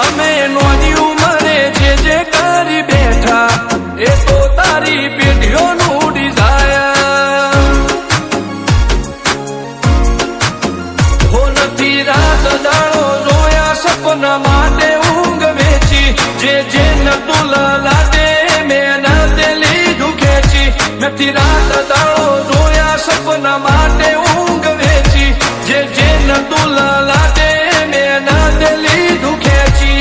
અમે નોની ઉંમરે જે કરી બેઠા એ તો તારી પેઢીઓનું ડિઝાયર. હો નથી રાત દાડો જોયા સપના માટે ઊંઘ વેચી, જે નતું લાદે મેં તે લીધું ખેંચી. નથી રાત દાડો જોયા સપના માટે ઊંઘ વેચી, જે નતું લાદે મેં તે લીધું ખેંચી.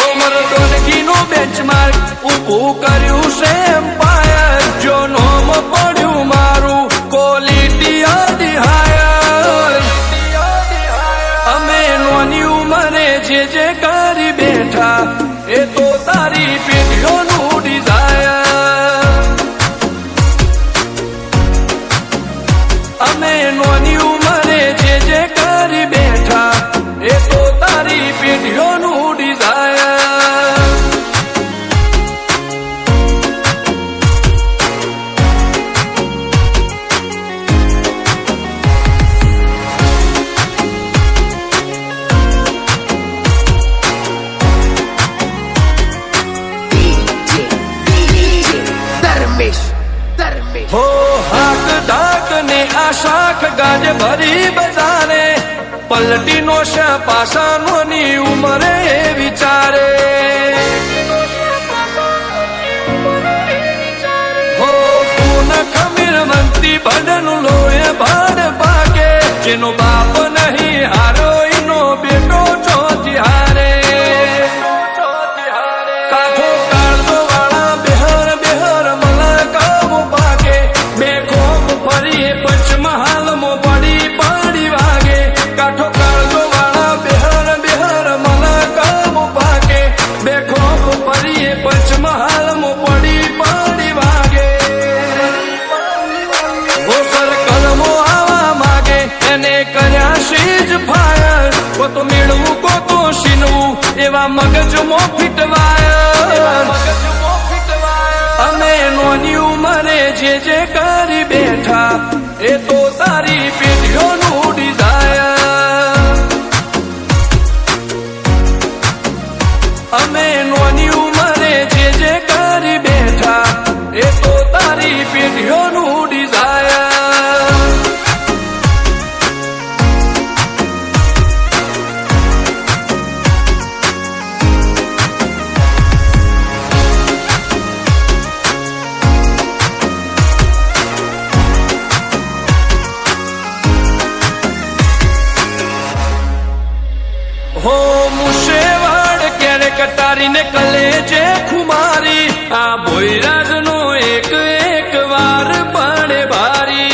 ઓ મારો ડોલકીનું બેન્ચમાર્ક ઊભું કર્યું છે એમ્પાયર, જો નોમ પડ્યું મારું ક્વોલિટી આદિ હાયર. અમે નોની ઉંમરે જે કરી બેઠા એ તો તારી પેઢીઓનું ડિઝાયર. અમે નોની ઉંમરે જે કરી બેઠા એ તો તારી પેઢીઓનું ડિઝાયર. હો હાક ડાક ને આ શાખ ગાજ ભરી બજારે, પલટી નો છે પાસાનો ની ઉંમરે વિચારે. હો પૂન ખમીર મંતી ભડનું લોહે ભાડ પાકે, જેનો બાપ નહીં હારો એનો બેટો ચોથી હારે. કાઠો કાળજો વાળા બેહર બેહર મલકાવ પાકે, બે ખોપ ફરીએ પંચમહાલ મો પડી પડી વાગે. કાઠો કાળજો વાળા બેહર બેહર મલકાવ પાકે, બે ખોપ ફરીએ પંચમહાલ મો પડી પડી વાગે. ઓ સર્કલ મો આવા માગે એને કર્યા શીજ ફાયર, કો તો મેળવું કો તો શીનવું એવા મગજ મો ફીટવાય. અમે નોની ઉંમરે જે કરી બેઠા એ તો તારી પેઢીઓનું ડિઝાયર. અમે નોની ઉંમરે જે કરી બેઠા એ તો તારી પેઢીઓનું ડિઝાયર. હો મુશેવાડ ક્યારે કટારીને કલેજે ખુમારી, આ ભોયરાજ નો એક એક વાર પડે ભારી.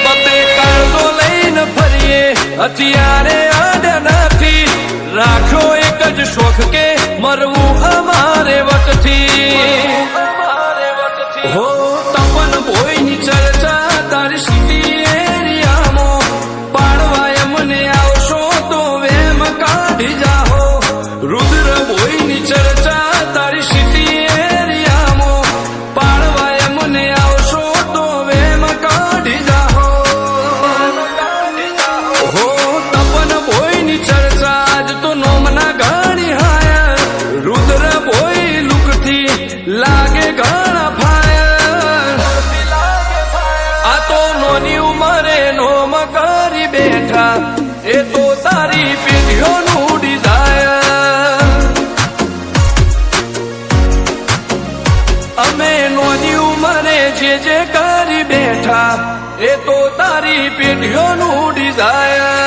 બતે કાળજો લઈને ફરીએ હથિયારે આડ્યા નથી, રાખ્યો એક જ શોખ કે મરવું અમારે વટથી. હો તપન ભોયની ચર્ચા તારી સીટી જાહો. રુદ્ર ભોયની ચર્ચા તારી સિટી એરિયામાં પાડવાય મને આવશો તો વેમ કાઢી જાહો. હો તપન ભોયની ચર્ચા આજ તો નોમના ઘણી હાયર, રુદ્ર ભોય લુકથી લાગે ઘણા ફાયર. આ તો નોની ઉંમરે નોમ કરી બેઠા એ તો તારી પેઢીઓનું ડિઝાયર. અમે નોની ઉંમરે જે કરી બેઠા એ તો તારી પેઢીઓનું ડિઝાયર.